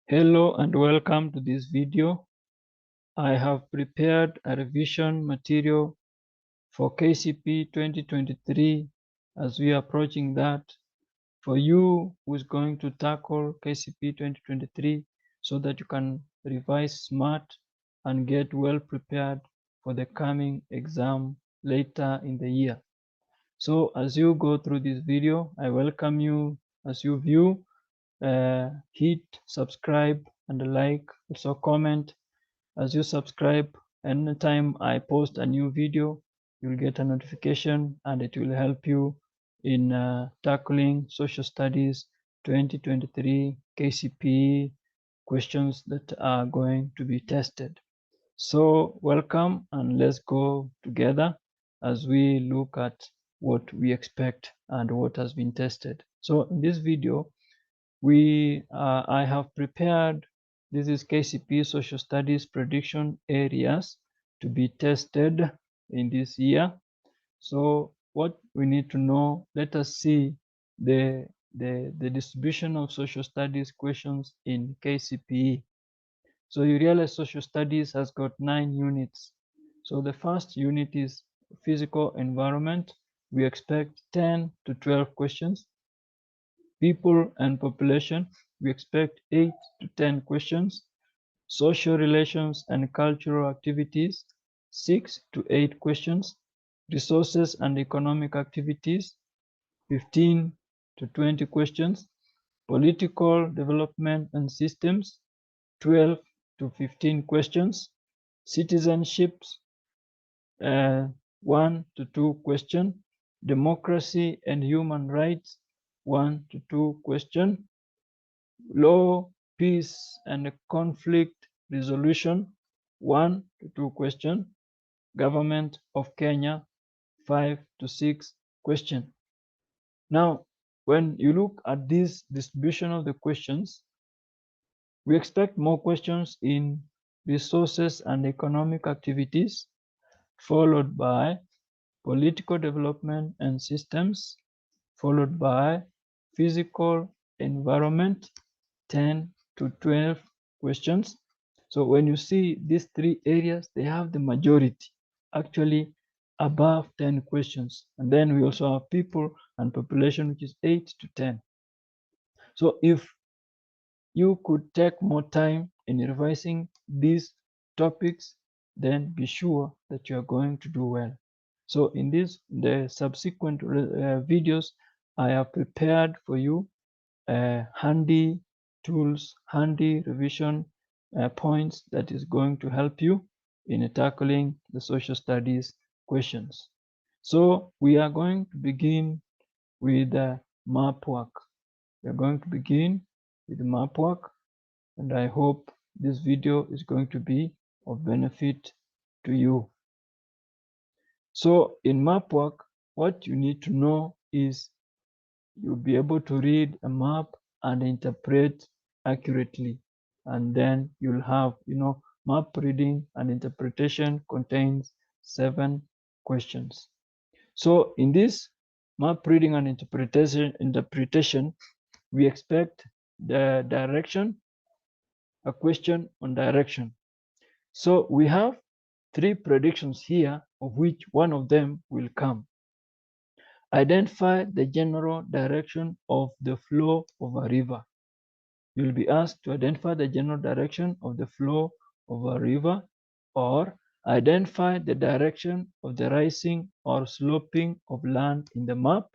Hello and welcome to this video. I have prepared a revision material for KCPE 2023 as we are approaching that for you who is going to tackle KCPE 2023 so that you can revise smart and get well prepared for the coming exam later in the year. So as you go through this video, I welcome you as you view. Hit subscribe and like, also comment. As you subscribe, anytime I post a new video, you'll get a notification and it will help you in tackling social studies 2023 KCPE questions that are going to be tested. So welcome and let's go together as we look at what we expect and what has been tested. So in this video, I have prepared, this is KCPE Social Studies prediction areas to be tested in this year. So what we need to know, let us see the distribution of social studies questions in KCPE. So you realize social studies has got 9 units. So the first unit is physical environment. We expect 10 to 12 questions. People and population, we expect 8 to 10 questions. Social relations and cultural activities, 6 to 8 questions. Resources and economic activities, 15 to 20 questions. Political development and systems, 12 to 15 questions. Citizenships, 1 to 2 questions. Democracy and human rights, 1 to 2 questions. Law, peace, and conflict resolution, 1 to 2 questions. Government of Kenya, 5 to 6 questions. Now, when you look at this distribution of the questions, we expect more questions in resources and economic activities, followed by political development and systems, followed by physical environment, 10 to 12 questions. So when you see these 3 areas, they have the majority, actually above 10 questions. And then we also have people and population, which is 8 to 10. So if you could take more time in revising these topics, then be sure that you are going to do well. So in the subsequent videos, I have prepared for you handy tools, handy revision points that is going to help you in tackling the social studies questions. So we are going to begin with map work. We are going to begin with map work, and I hope this video is going to be of benefit to you. So in map work, what you need to know is you'll be able to read a map and interpret accurately. And then you'll have, map reading and interpretation contains 7 questions. So in this map reading and interpretation, we expect the direction, a question on direction. So we have 3 predictions here, of which one of them will come. Identify the general direction of the flow of a river. You'll be asked to identify the general direction of the flow of a river, or identify the direction of the rising or sloping of land in the map,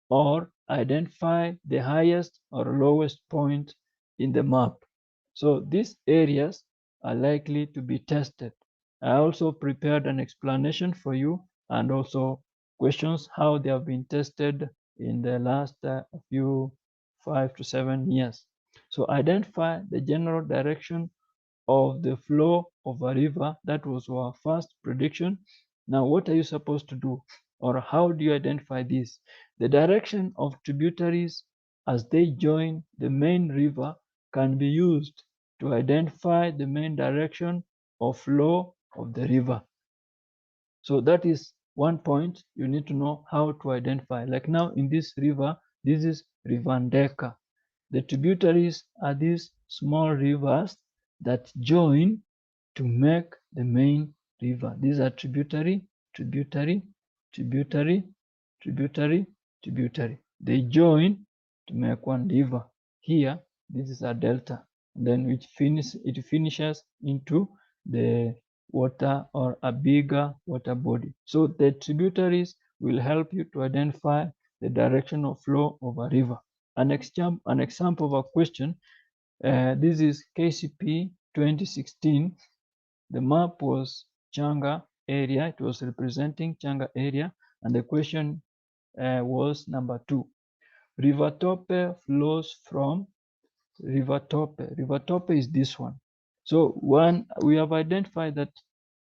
or identify the highest or lowest point in the map. So these areas are likely to be tested. I also prepared an explanation for you and also questions how they have been tested in the last few 5 to 7 years. So identify the general direction of the flow of a river. That was our first prediction. Now, what are you supposed to do? Or how do you identify this? The direction of tributaries as they join the main river can be used to identify the main direction of flow of the river. So that is one point you need to know how to identify. Like now in this river, this is River Ndeka. The tributaries are these small rivers that join to make the main river. These are tributary, tributary, tributary, tributary, tributary. They join to make one river. Here, this is a delta. And then it finishes into the water or a bigger water body. So the tributaries will help you to identify the direction of flow of a river. An example of a question, this is KCPE 2016. The map was Changa area. It was representing Changa area. And the question was number 2. River Tope flows from River Tope. River Tope is this one. So one, we have identified that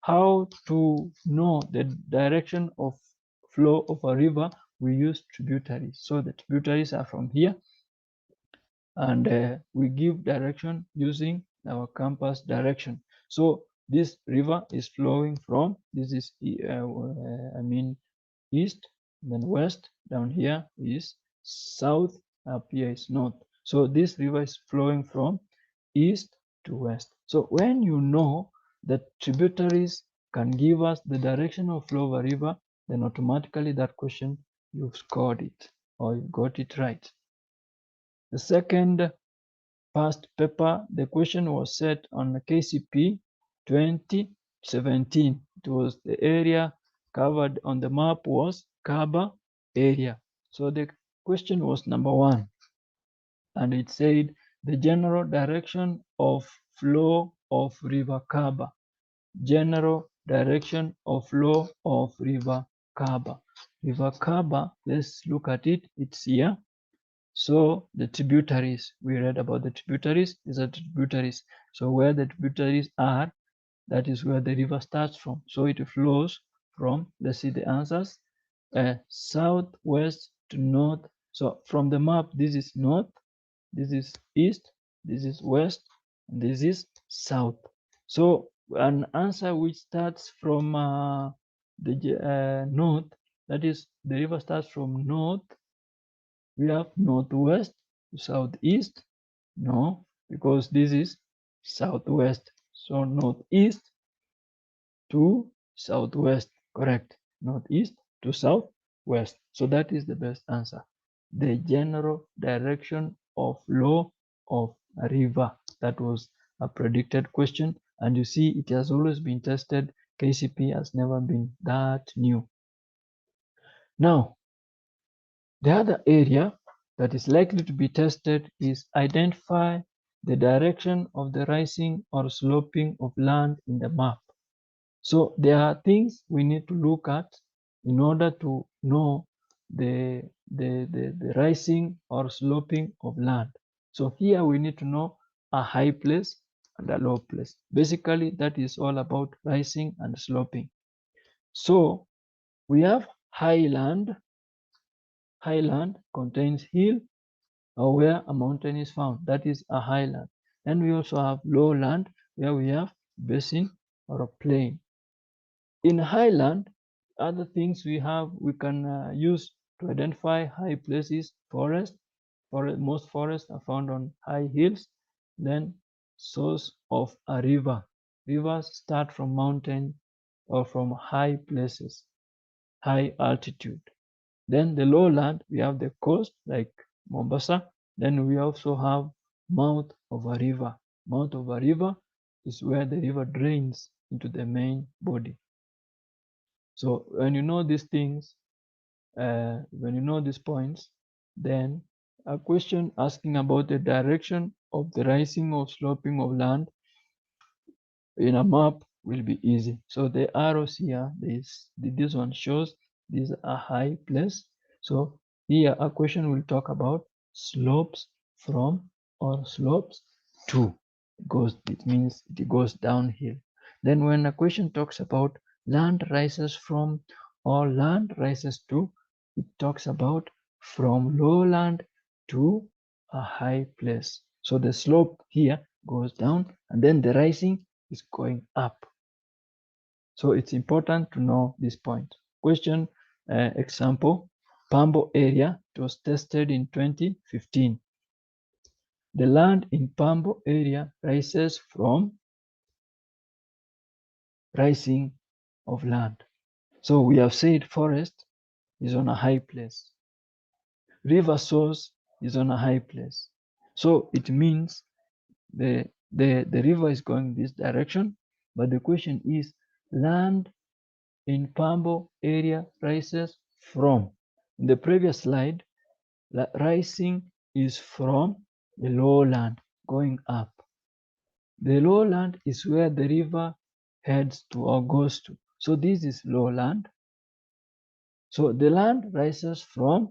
how to know the direction of flow of a river, we use tributaries. So the tributaries are from here, and we give direction using our compass direction. So this river is flowing from, this is east, then west, down here is south, up here is north. So this river is flowing from east to west. So when you know that tributaries can give us the direction of flow of a river, then automatically that question, you've scored it or you got it right. The second past paper, the question was set on KCPE 2017. It was the area covered on the map was Kaba area. So the question was number 1, and it said the general direction of flow of River Kaba. General direction of flow of River Kaba. River Kaba, let's look at it. It's here. So the tributaries, we read about the tributaries. These are tributaries. So where the tributaries are, that is where the river starts from. So it flows from, let's see the answers, southwest to north. So from the map, this is north, this is east, this is west, and this is south. So an answer which starts from the north, that is the river starts from north. We have northwest to southeast. No, because this is southwest. So northeast to southwest. Correct. Northeast to southwest. So that is the best answer. The general direction of flow of a river. That was a predicted question. And you see, it has always been tested. KCP has never been that new. Now, the other area that is likely to be tested is identify the direction of the rising or sloping of land in the map. So there are things we need to look at in order to know the rising or sloping of land. So here we need to know a high place and a low place. Basically, that is all about rising and sloping. So we have highland. Highland contains hill or where a mountain is found. That is a highland. And we also have lowland where we have basin or a plain. In highland, other things we can use to identify high places, forest. Most forests are found on high hills. Then source of a river. Rivers start from mountain or from high places, high altitude. Then the lowland, we have the coast like Mombasa. Then we also have mouth of a river. Mouth of a river is where the river drains into the main body. So when you know these things, when you know these points, then a question asking about the direction of the rising or sloping of land in a map will be easy. So the arrows here, this one shows this is a high place. So here a question will talk about slopes from or slopes to. It means it goes downhill. Then when a question talks about land rises from or land rises to, it talks about from lowland to a high place. So the slope here goes down and then the rising is going up. So it's important to know this point. Question example, Pambo area, it was tested in 2015. The land in Pambo area rises from rising of land. So we have said forest is on a high place. River source is on a high place. So it means the river is going this direction, but the question is land in Pambo area rises from. In the previous slide, rising is from the lowland going up. The lowland is where the river heads to or goes to. So this is lowland. So the land rises from,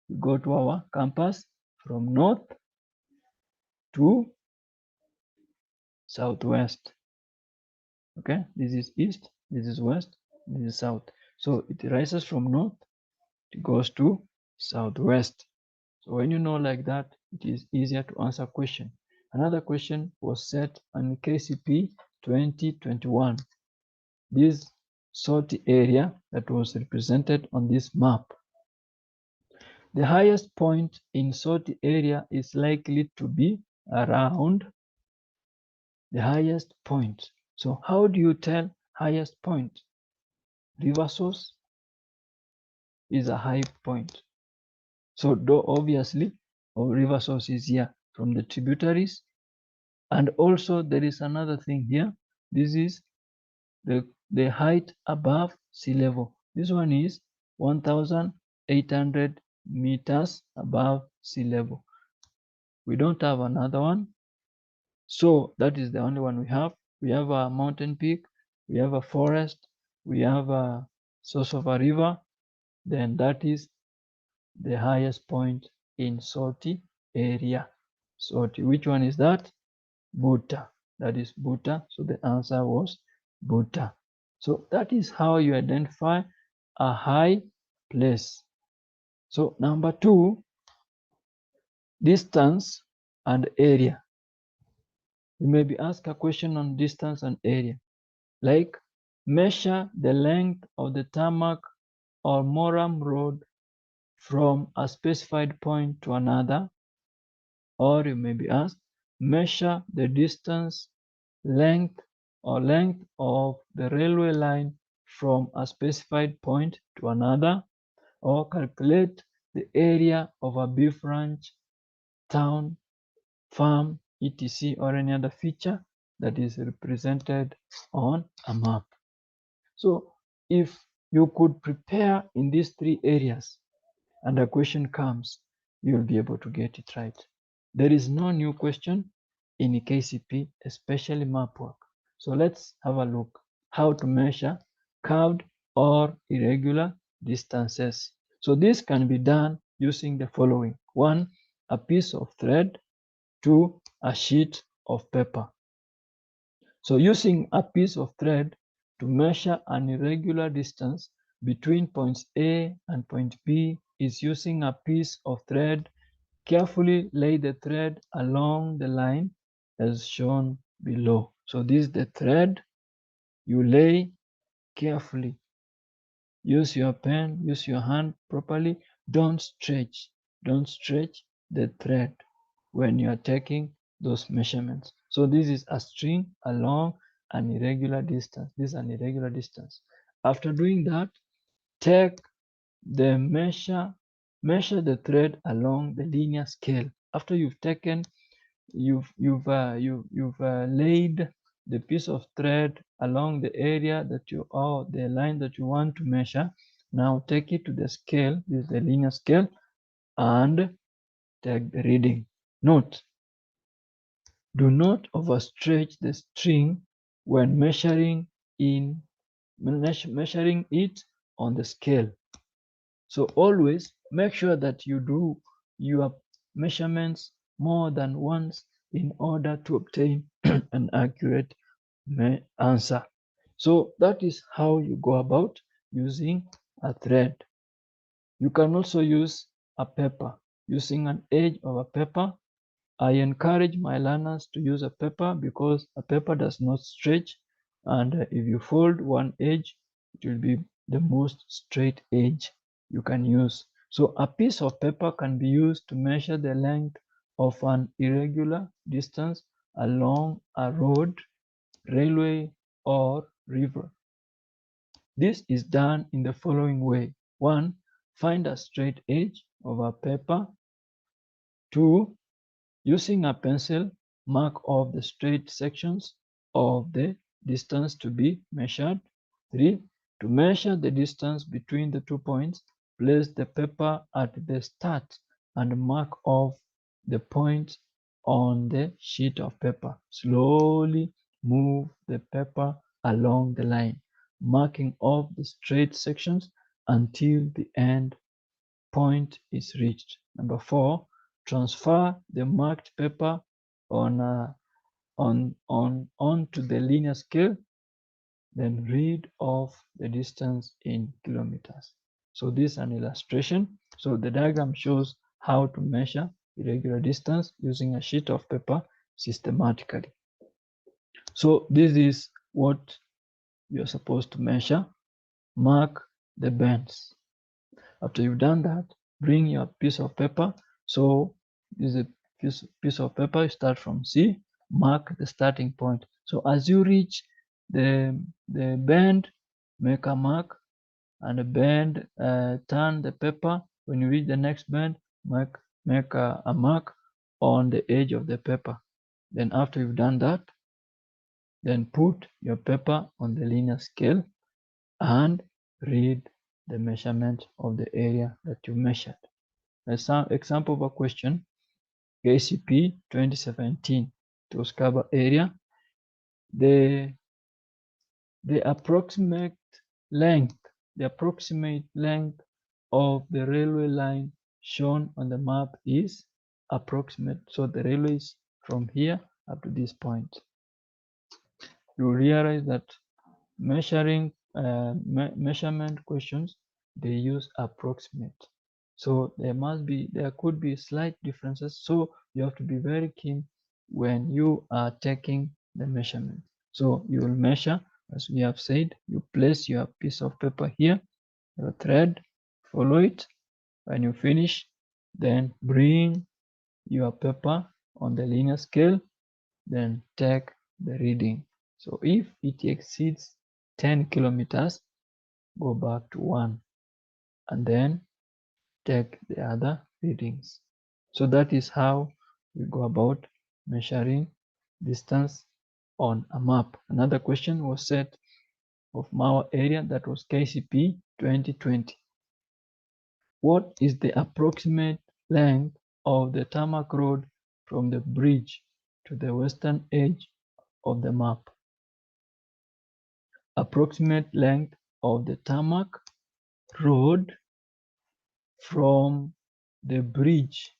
we go to our compass, from north to southwest. Okay, this is east, this is west, this is south. So it rises from north, it goes to southwest. So when you know like that, it is easier to answer question. Another question was set on KCPE 2021. This salty area that was represented on this map. The highest point in salty area is likely to be around the highest point. So how do you tell highest point? River source is a high point. So though obviously our river source is here from the tributaries. And also there is another thing here. This is the height above sea level. This one is 1,800 meters above sea level. We don't have another one. So that is the only one we have. We have a mountain peak, we have a forest, we have a source of a river. Then that is the highest point in salty area. Salty, which one is that? Buta. That is Buta. So the answer was Buta. So that is how you identify a high place. So number 2, distance and area. You may be asked a question on distance and area, like measure the length of the tarmac or Moram road from a specified point to another. Or you may be asked, measure the distance, length of the railway line from a specified point to another, or calculate the area of a beef ranch, town, farm, etc., or any other feature that is represented on a map. So if you could prepare in these 3 areas and a question comes, you'll be able to get it right. There is no new question in KCP, especially map work. So let's have a look how to measure curved or irregular distances. So this can be done using the following. 1, a piece of thread. 2, a sheet of paper. So using a piece of thread to measure an irregular distance between points A and point B is using a piece of thread. Carefully lay the thread along the line as shown below. So this is the thread. You lay carefully. Use your pen, use your hand properly. Don't stretch the thread when you are taking those measurements. So this is a string along an irregular distance. This is an irregular distance. After doing that, take the measure the thread along the linear scale. After you've taken, you've laid the piece of thread along the area that you, or the line that you want to measure. Now take it to the scale. This is the linear scale, and take the reading. Note, do not overstretch the string when measuring it on the scale. So always make sure that you do your measurements more than once in order to obtain an accurate answer. So that is how you go about using a thread. You can also use a paper. Using an edge of a paper, I encourage my learners to use a paper because a paper does not stretch, and if you fold one edge, it will be the most straight edge you can use. So a piece of paper can be used to measure the length of an irregular distance along a road, railway, or river. This is done in the following way. 1. Find a straight edge of a paper. 2. Using a pencil, mark off the straight sections of the distance to be measured. 3. To measure the distance between the 2 points, place the paper at the start and mark off the points on the sheet of paper. Slowly move the paper along the line, marking off the straight sections until the end point is reached. Number 4, transfer the marked paper onto the linear scale, then read off the distance in kilometers. So this is an illustration. So the diagram shows how to measure irregular distance using a sheet of paper systematically. So this is what you're supposed to measure. Mark the bends. After you've done that, bring your piece of paper. So this is a piece of paper. You start from C, mark the starting point. So as you reach the bend, make a mark, and bend, turn the paper. When you reach the next bend, make a mark on the edge of the paper. Then after you've done that, then put your paper on the linear scale and read the measurement of the area that you measured. Example of a question, KCPE 2017, to cover area. The approximate length of the railway line shown on the map is approximate. So the railway is from here up to this point. You realize that measuring measurement questions, they use approximate. So there could be slight differences. So you have to be very keen when you are taking the measurement. So you will measure, as we have said, you place your piece of paper here, your thread, follow it. When you finish, then bring your paper on the linear scale, then take the reading. So if it exceeds 10 kilometers, go back to 1 and then take the other readings. So that is how we go about measuring distance on a map. Another question was set of our area, that was KCPE 2020. What is the approximate length of the tarmac road from the bridge to the western edge of the map? Approximate length of the tarmac road from the bridge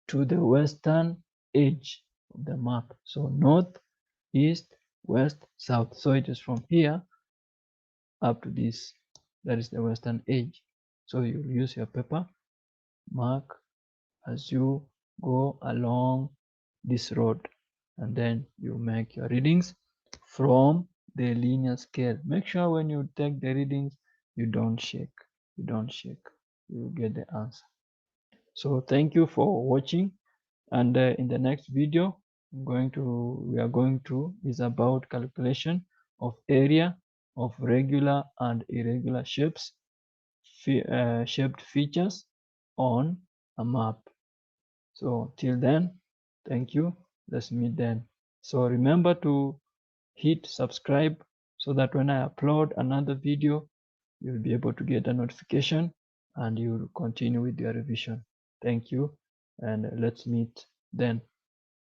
to the western edge of the map. So north, east, west, south. So it is from here up to this. That is the western edge. So you use your paper, mark as you go along this road, and then you make your readings from the linear scale. Make sure when you take the readings, you don't shake. You don't shake. You will get the answer. So thank you for watching, and in the next video we are going to is about calculation of area of regular and irregular shapes, shaped features on a map. So till then, thank you. Let's meet then. So remember to hit subscribe so that when I upload another video, you'll be able to get a notification and you'll continue with your revision. Thank you, and let's meet then.